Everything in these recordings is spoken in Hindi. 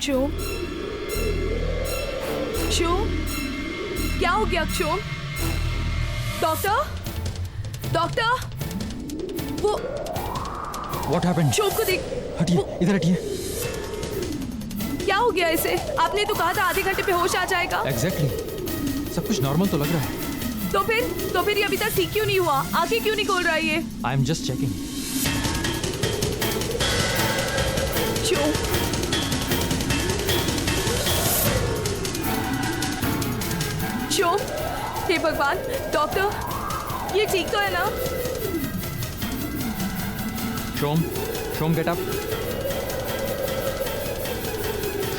क्षोम, क्षोम, क्या हो गया क्षोम? डॉक्टर, डॉक्टर, वो What happened? क्षोम को देख। हटिए, इधर हटिए। क्या हो गया इसे? आपने तो कहा था आधे घंटे पे होश आ जाएगा। Exactly. सब कुछ नॉर्मल तो लग रहा है। तो फिर ये अभी तक ठीक क्यों नहीं हुआ? आंखें क्यों नहीं खोल रहा है ये? I am just checking. क्यों? क्यों? हे भगवान, डॉक्टर, ये ठीक तो है ना? Shom, get up.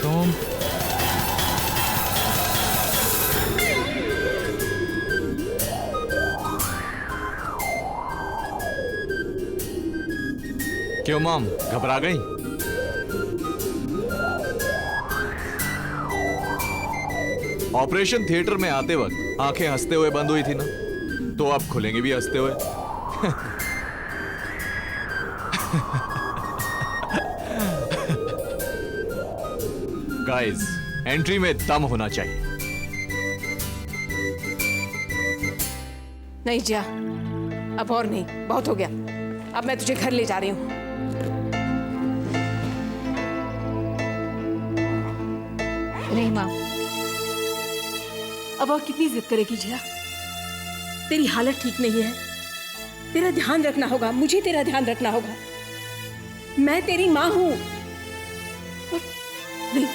Shom. क्यों मॉम, घबरा गई? ऑपरेशन थिएटर में आते वक्त आंखें हंसते हुए बंद हुई थी ना, तो अब खुलेंगी भी हंसते हुए। गाइस, एंट्री में दम होना चाहिए। नहीं जिया, अब और नहीं, बहुत हो गया। अब मैं तुझे घर ले जा रही हूँ। नहीं माँ, अब और कितनी जिद करेगी जिया? तेरी हालत ठीक नहीं है, तेरा ध्यान रखना होगा, मुझे तेरा ध्यान रखना होगा। मैं तेरी माँ हूँ। नहीं,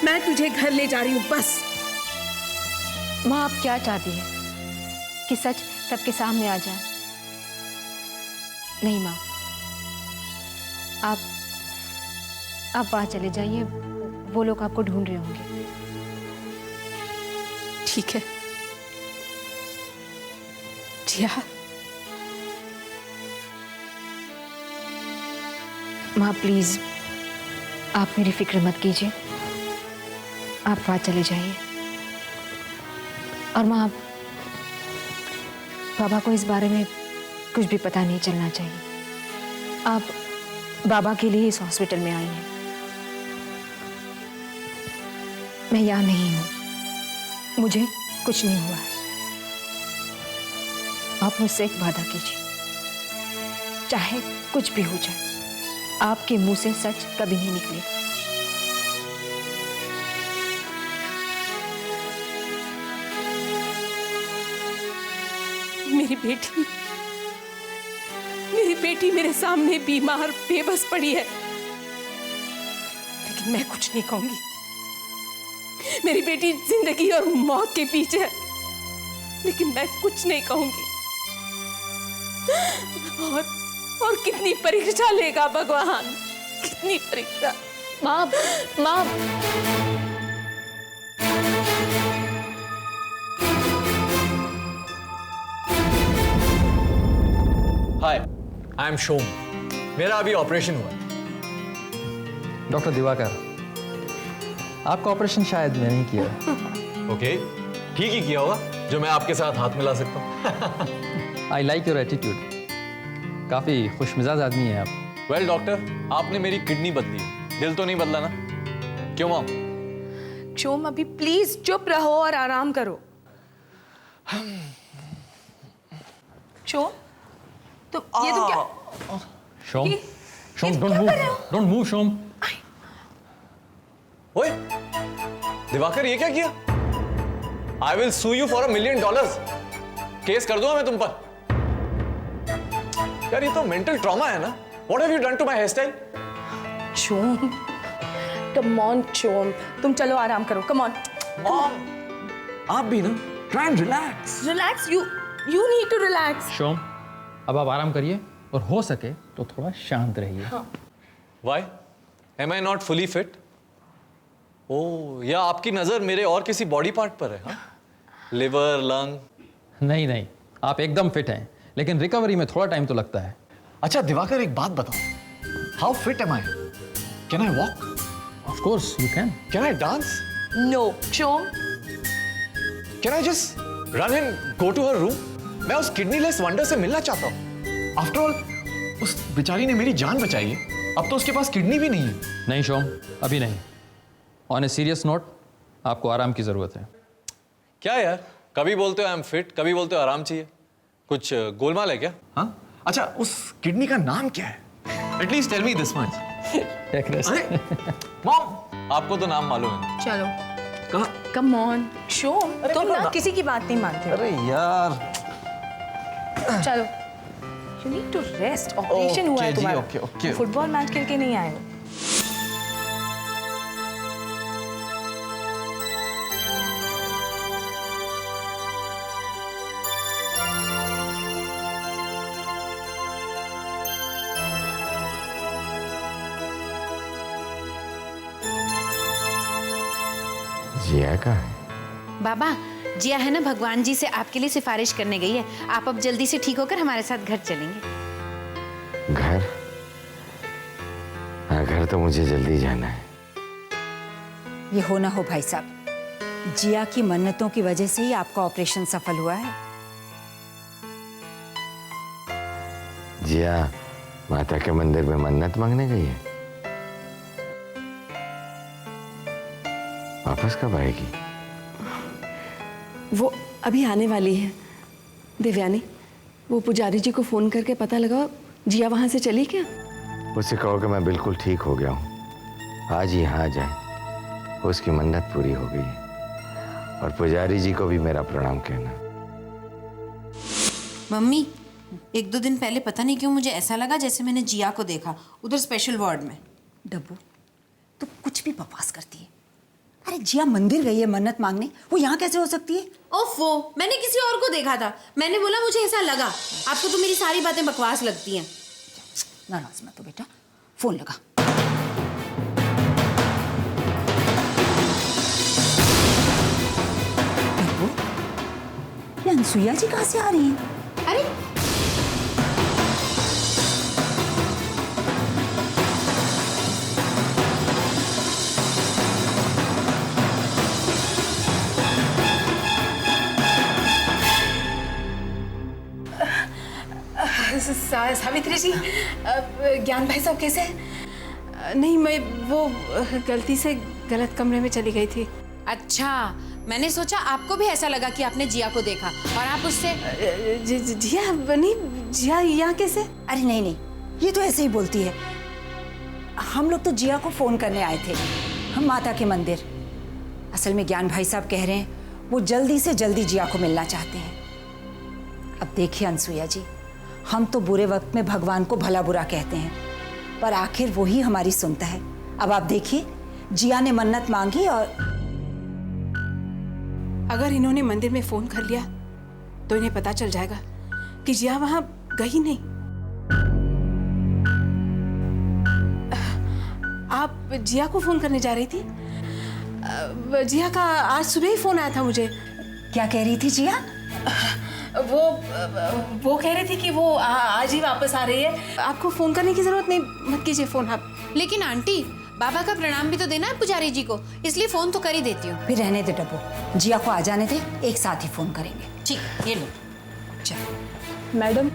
मैं तुझे घर ले जा रही हूँ, बस। माँ आप क्या चाहती है कि सच सबके सामने आ जाए? नहीं माँ, आप वहाँ चले जाइए, वो लोग आपको ढूंढ रहे होंगे। ठीक है जिया। माँ प्लीज, आप मेरी फिक्र मत कीजिए, आप वहाँ चले जाइए। और माँ, बाबा को इस बारे में कुछ भी पता नहीं चलना चाहिए। आप बाबा के लिए इस हॉस्पिटल में आई हैं, मैं यहाँ नहीं हूँ, मुझे कुछ नहीं हुआ है। आप मुझसे एक वादा कीजिए, चाहे कुछ भी हो जाए, आपके मुंह से सच कभी नहीं निकलेगा। मेरी बेटी मेरे सामने बीमार बेबस पड़ी है, लेकिन मैं कुछ नहीं कहूंगी। मेरी बेटी जिंदगी और मौत के बीच है, लेकिन मैं कुछ नहीं कहूंगी। और कितनी परीक्षा लेगा भगवान, कितनी परीक्षा। माँ, माँ, हाय, आई एम शोम। मेरा अभी ऑपरेशन हुआ है। डॉक्टर दिवाकर, आपका ऑपरेशन शायद मैंने ही किया। ओके, ठीक ही किया होगा जो मैं आपके साथ हाथ मिला सकता हूँ। आई लाइक योर एटीट्यूड, काफी खुशमिजाज आदमी है आप। वेल डॉक्टर, आपने मेरी किडनी बदली है, दिल तो नहीं बदला ना? क्यों मॉम? क्षोम, अभी प्लीज चुप रहो और आराम करो। क्षोम, तुम ये तुम क्या? शोम, शोम, ये डोंट क्या मूव, कर रहे हो? Don't move Shome. ओए, दिवाकर ये क्या किया? I will sue you for $1 million. Case कर दूंगा मैं तुम पर। यार ये तो मेंटल ट्रॉमा है ना? What have you done to my hairstyle? क्षोम, कम ऑन क्षोम, तुम चलो आराम करो, कम ऑन। मॉम, आप भी ना, try and relax. Relax, you need to relax. Shome, अब आप आराम करिए और हो सके तो थोड़ा शांत रहिए। Why? Am I not fully fit? ओह, या आपकी नजर मेरे और किसी बॉडी पार्ट पर है? हाँ? Liver, lung? नहीं नहीं, आप एकदम फिट हैं, लेकिन रिकवरी में थोड़ा टाइम तो लगता है। अच्छा दिवाकर, एक बात बताओ, how fit am I? Can I walk? Of course you can. Can I dance? No क्षोम, can I just run and go to her room? मैं उस किडनीलेस वंडर से मिलना चाहता हूँ। आफ्टर ऑल, उस बेचारी ने मेरी जान बचाई है, अब तो उसके पास किडनी भी नहीं है। नहीं शोम, अभी नहीं। ऑन ए सीरियस नोट, आपको आराम की ज़रूरत है। क्या यार, कभी बोलते हो आई एम फिट, कभी बोलते हो आराम चाहिए। कुछ गोलमाल है क्या? हाँ, अच्छा उस किडनी का नाम क्या है? At least tell me this much. Mom, आपको तो नाम मालूम है। चलो कहाँ? कम ऑन शो, तुम ना किसी की बात नहीं मानते हो। अरे यार। चलो, you need to rest. Operation हुआ है Okay जी, तुम्हारा। okay, okay. फुटबॉल मैच खेल के नहीं आए हो। जिया का है? बाबा, जिया है ना, भगवान जी से आपके लिए सिफारिश करने गई है। आप अब जल्दी से ठीक होकर हमारे साथ घर चलेंगे। घर? हाँ, घर तो मुझे जल्दी जाना है। ये हो ना हो भाई साहब, जिया की मन्नतों की वजह से ही आपका ऑपरेशन सफल हुआ है। जिया माता के मंदिर में मन्नत मांगने गई है। वापस कब आएगी? वो अभी आने वाली है। देवयानी, वो पुजारी जी को फोन करके पता लगाओ जिया वहां से चली क्या। उससे कहो कि मैं बिल्कुल ठीक हो गया हूँ, आज ही यहाँ आ जाए। उसकी मन्नत पूरी हो गई है। और पुजारी जी को भी मेरा प्रणाम कहना। मम्मी, 1-2 दिन पहले पता नहीं क्यों मुझे ऐसा लगा जैसे मैंने जिया को देखा उधर स्पेशल वार्ड में। डब्बू, तू कुछ भी बकवास करती है। अरे जिया मंदिर गई है मन्नत मांगने, वो यहाँ कैसे हो सकती है? ओफो, मैंने किसी और को देखा था। मैंने बोला मुझे ऐसा लगा। आपको तो मेरी सारी बातें बकवास लगती हैं। नाराज मत हो बेटा, फोन लगा। डब्बू, ये अनसुईया जी कहाँ से आ रही हैं? अरे सावित्री जी, ज्ञान भाई साहब कैसे हैं? नहीं, मैं वो गलती से गलत कमरे में चली गई थी। अच्छा, मैंने सोचा आपको भी ऐसा लगा कि आपने जिया को देखा और आप उससे जिया नहीं, जिया यहाँ कैसे? अरे नहीं नहीं, ये तो ऐसे ही बोलती है। हम लोग तो जिया को फोन करने आए थे, हम माता के मंदिर। असल में ज्ञान भाई साहब कह रहे हैं वो जल्दी से जल्दी जिया को मिलना चाहते हैं। अब देखिए अनसुईया जी, हम तो बुरे वक्त में भगवान को भला बुरा कहते हैं, पर आखिर वो ही हमारी सुनता है। अब आप देखिए, जिया ने मन्नत मांगी और अगर इन्होंने मंदिर में फोन कर लिया तो इन्हें पता चल जाएगा कि जिया वहां गई नहीं। आप जिया को फोन करने जा रही थी? जिया का आज सुबह ही फोन आया था मुझे। क्या कह रही थी जिया? वो कह रही थी कि वो आज ही वापस आ रही है। आपको फोन करने की जरूरत नहीं, मत कीजिए फोन आप। लेकिन आंटी, बाबा का प्रणाम भी तो देना है पुजारी जी को, इसलिए फोन तो कर ही देती हूँ। फिर रहने दे डब्बू, जिया को आ जाने दे, एक साथ ही फोन करेंगे। ठीक, ये लो। चल मैडम,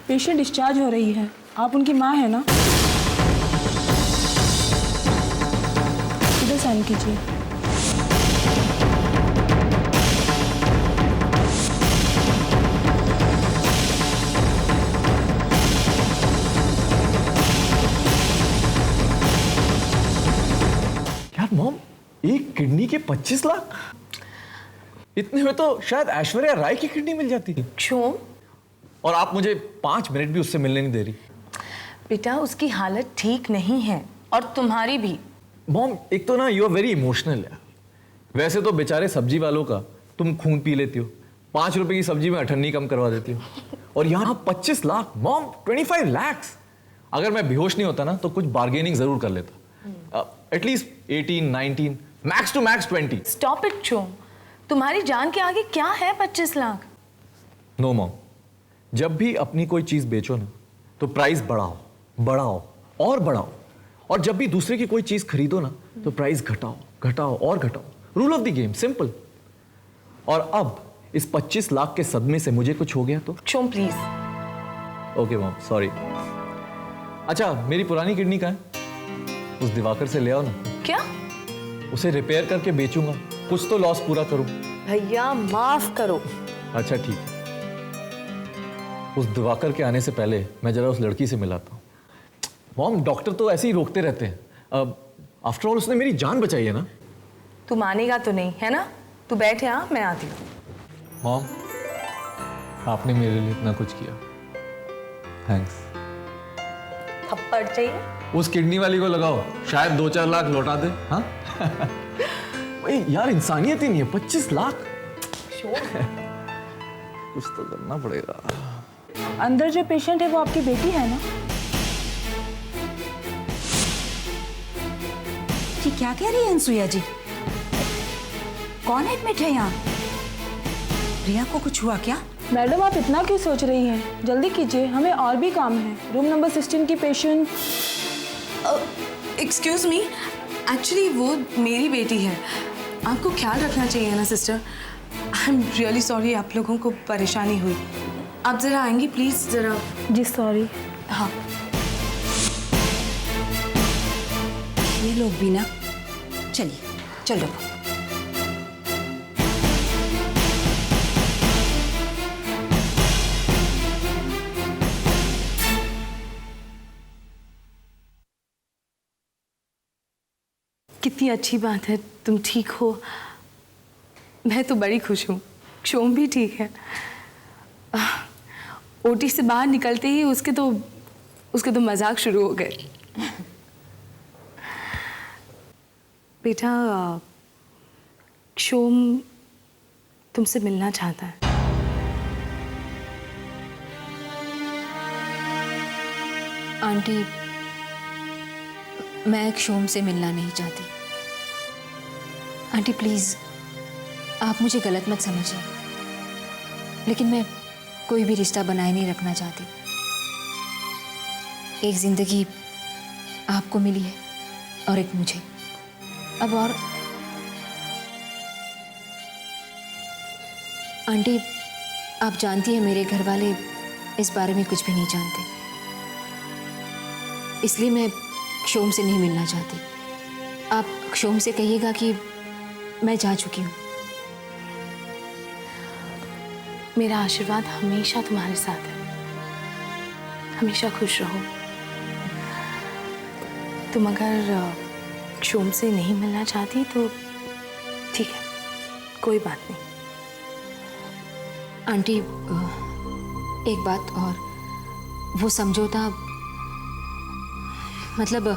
पेशेंट डिस्चार्ज हो रही है, आप उनकी माँ है ना? इधर साइन कीजिए। यार मॉम, एक किडनी के 25 लाख? इतने में तो शायद ऐश्वर्या राय की किडनी मिल जाती है। क्यों? और आप मुझे 5 मिनट भी उससे मिलने नहीं दे रही। बेटा, उसकी हालत ठीक नहीं है और तुम्हारी भी। मॉम, एक तो ना यू आर वेरी इमोशनल है। वैसे तो बेचारे सब्जी वालों का तुम खून पी लेती हो, 5 रुपए की सब्जी में अठन्नी कम करवा देती हो, और यहाँ 25 लाख। मॉम, 25 लाख। अगर मैं बेहोश नहीं होता ना तो कुछ बार्गेनिंग जरूर कर लेता। At least 18, 19, max to max 20। Stop it चोम, तुम्हारी जान के आगे क्या है 25 लाख? नो मॉम, जब भी अपनी कोई चीज बेचो ना तो प्राइस बढ़ाओ, बढ़ाओ और बढ़ाओ, और जब भी दूसरे की कोई चीज खरीदो ना तो प्राइस घटाओ, घटाओ और घटाओ। Rule of the game, simple. और अब इस 25 लाख के सदमे से मुझे कुछ हो गया तो? चोम प्लीज। Okay mom, sorry. अच्छा, मेरी पुरानी किडनी कहाँ है? उस दिवाकर से ले आओ ना। क्या? उसे रिपेयर करके बेचूंगा, कुछ तो लॉस पूरा करूं। भैया माफ करो। अच्छा ठीक है, उस दिवाकर के आने से पहले मैं जरा उस लड़की से मिलाता हूँ। मॉम, डॉक्टर तो ऐसे ही रोकते रहते हैं, आफ्टर ऑल उसने मेरी जान बचाई है ना। तू मानेगा तो नहीं है ना? तू बैठ यहाँ, मैं आती हूँ। मॉम, आपने मेरे लिए इतना कुछ किया, थैंक्स। थप्पड़ चाहिए? उस किडनी वाली को लगाओ, शायद 2-4 लाख लौटा दे। हाँ भाई यार, इंसानियत ही नहीं है। 25 लाख कुछ तो करना पड़ेगा। अंदर जो पेशेंट है वो आपकी बेटी है ना? जी क्या कह रही है अनसुईया जी? कौन एडमिट है यहाँ? रिया को कुछ हुआ क्या? मैडम आप इतना क्यों सोच रही हैं? जल्दी कीजिए, हमें और भी काम है। रूम नंबर 16 की पेशेंट। एक्सक्यूज मी, एक्चुअली वो मेरी बेटी है। आपको ख्याल रखना चाहिए ना sister. I am really sorry आप लोगों को परेशानी हुई। आप ज़रा आएंगी प्लीज़ ज़रा? जी सॉरी। हाँ ये लोग भी ना। चलिए चलो। कितनी अच्छी बात है तुम ठीक हो। मैं तो बड़ी खुश हूँ। क्षोम भी ठीक है। ओटी से बाहर निकलते ही उसके तो मजाक शुरू हो गए। बेटा, क्षोम तुमसे मिलना चाहता है। आंटी, मैं क्षोम से मिलना नहीं चाहती। आंटी प्लीज़, आप मुझे गलत मत समझिए, लेकिन मैं कोई भी रिश्ता बनाए नहीं रखना चाहती। एक ज़िंदगी आपको मिली है और एक मुझे। अब और आंटी, आप जानती हैं मेरे घर वाले इस बारे में कुछ भी नहीं जानते, इसलिए मैं क्षोम से नहीं मिलना चाहती। आप क्षोम से कहिएगा कि मैं जा चुकी हूँ। मेरा आशीर्वाद हमेशा तुम्हारे साथ है। हमेशा खुश रहो। तुम अगर क्षोम से नहीं मिलना चाहती तो ठीक है, कोई बात नहीं। आंटी, एक बात और, वो समझौता मतलब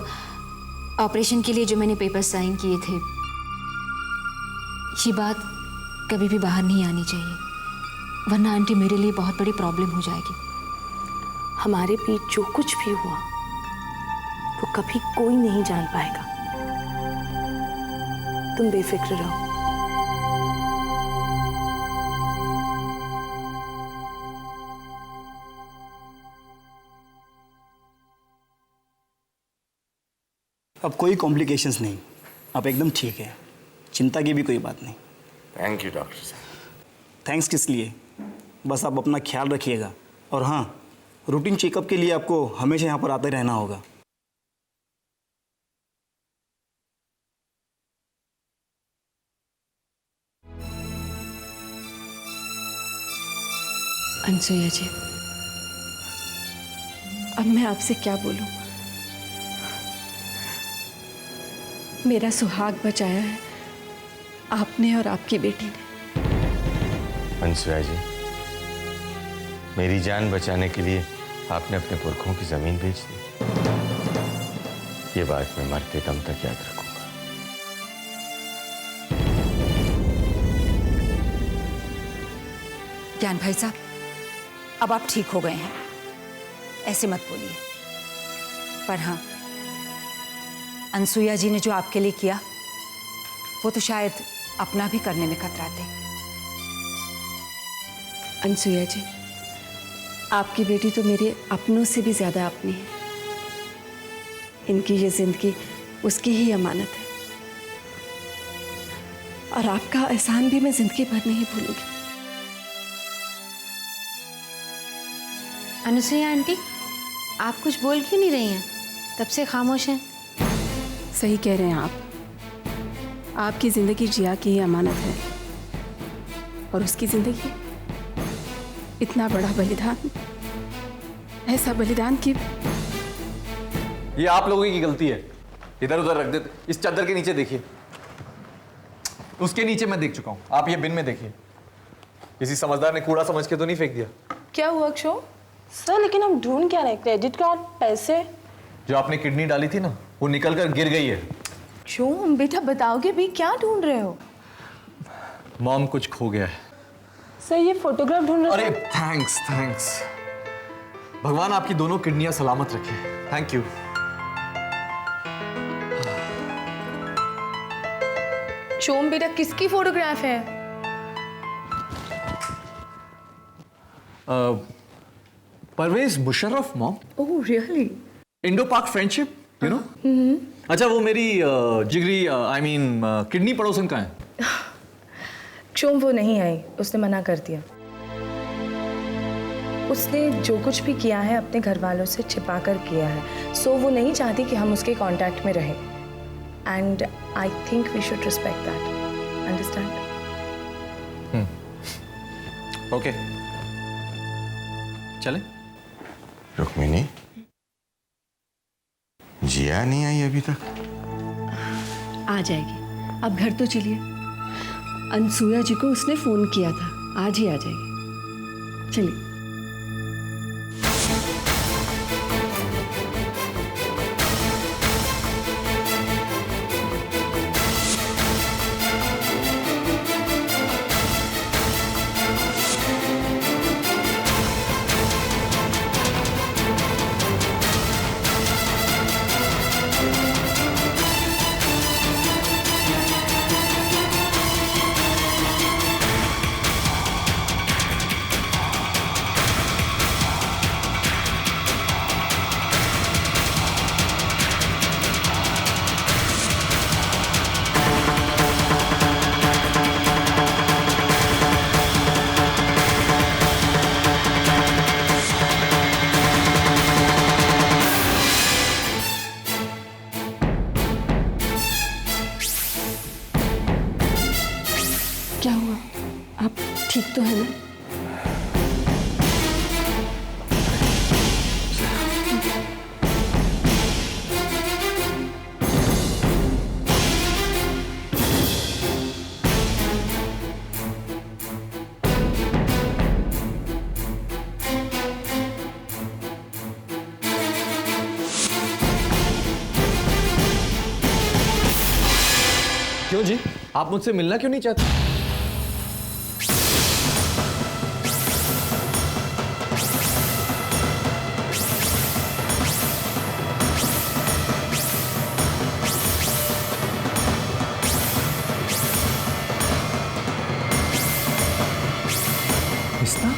ऑपरेशन के लिए जो मैंने पेपर साइन किए थे, ये बात कभी भी बाहर नहीं आनी चाहिए, वरना आंटी मेरे लिए बहुत बड़ी प्रॉब्लम हो जाएगी। हमारे बीच जो कुछ भी हुआ वो कभी कोई नहीं जान पाएगा। तुम बेफिक्र रहो। अब कोई कॉम्प्लिकेशंस नहीं, आप एकदम ठीक है, चिंता की भी कोई बात नहीं। थैंक यू डॉक्टर साहब। थैंक्स किस लिए, बस आप अपना ख्याल रखिएगा। और हाँ, रूटीन चेकअप के लिए आपको हमेशा यहाँ पर आते रहना होगा। अनसुईया जी, अब मैं आपसे क्या बोलूं? मेरा सुहाग बचाया है आपने और आपकी बेटी ने। अनसुईया जी, मेरी जान बचाने के लिए आपने अपने पुरखों की जमीन बेच दी। ये बात मैं मरते दम तक याद रखूंगा। ज्ञान भाई साहब, अब आप ठीक हो गए हैं, ऐसे मत बोलिए। पर हाँ, अनसुईया जी ने जो आपके लिए किया वो तो शायद अपना भी करने में कतराते। अनसुईया जी, आपकी बेटी तो मेरे अपनों से भी ज्यादा अपनी है। इनकी ये जिंदगी उसकी ही अमानत है, और आपका एहसान भी मैं जिंदगी भर नहीं भूलूंगी। अनुसुईया आंटी, आप कुछ बोल क्यों नहीं रही हैं? तब से खामोश हैं। सही कह रहे हैं आप। आपकी ज़िंदगी जिया की ही अमानत है और उसकी ज़िंदगी इतना बड़ा बलिदान, ऐसा बलिदान कि ये आप लोगों की गलती है। इधर उधर रख देते। इस चादर के नीचे देखिए, उसके नीचे मैं देख चुका हूँ, आप ये बिन में देखिए। किसी समझदार ने कूड़ा समझ के तो नहीं फेंक दिया? क्या हुआ क्षोम? सर लेकिन हम ढूंढ क्या रहे? क्रेडिट कार्ड, पैसे। जो आपने किडनी डाली थी ना, वो निकल कर गिर गई है। क्षोम बेटा बताओगे भी, क्या ढूंढ रहे हो? मॉम, कुछ खो गया है। सर ये फोटोग्राफ ढूंढ रहे। अरे थैंक्स थैंक्स, भगवान आपकी दोनों किडनियां सलामत रखे। Thank you. क्षोम बेटा किसकी फोटोग्राफ है? Pervez Musharraf mom. Oh really? Indo Pak friendship, you know. अच्छा, वो मेरी जिगरी आई मीन किडनी पड़ोसन का है। क्षोम वो नहीं आई, उसने मना कर दिया। उसने जो कुछ भी किया है अपने घर वालों से छिपा कर किया है, सो वो नहीं चाहती कि हम उसके कांटेक्ट में रहें। And I think we should respect that, understand? Okay, चलें? रुक्मिनी, जिया नहीं आई अभी तक? आ जाएगी। अब घर तो चलिए। अनसुया जी को उसने फ़ोन किया था, आज ही आ जाएगी। चलिए। क्या हुआ? आप ठीक तो है ना? क्यों जी, आप मुझसे मिलना क्यों नहीं चाहते? मिस्ता,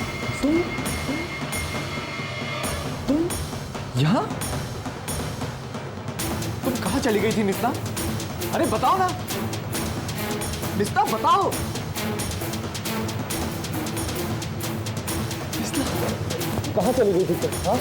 तुम यहाँ? तुम कहाँ चली गई थी मिस्ता? अरे बताओ ना मिस्ता, बताओ। मिस्ता, कहाँ चली गई थी तुम? हाँ?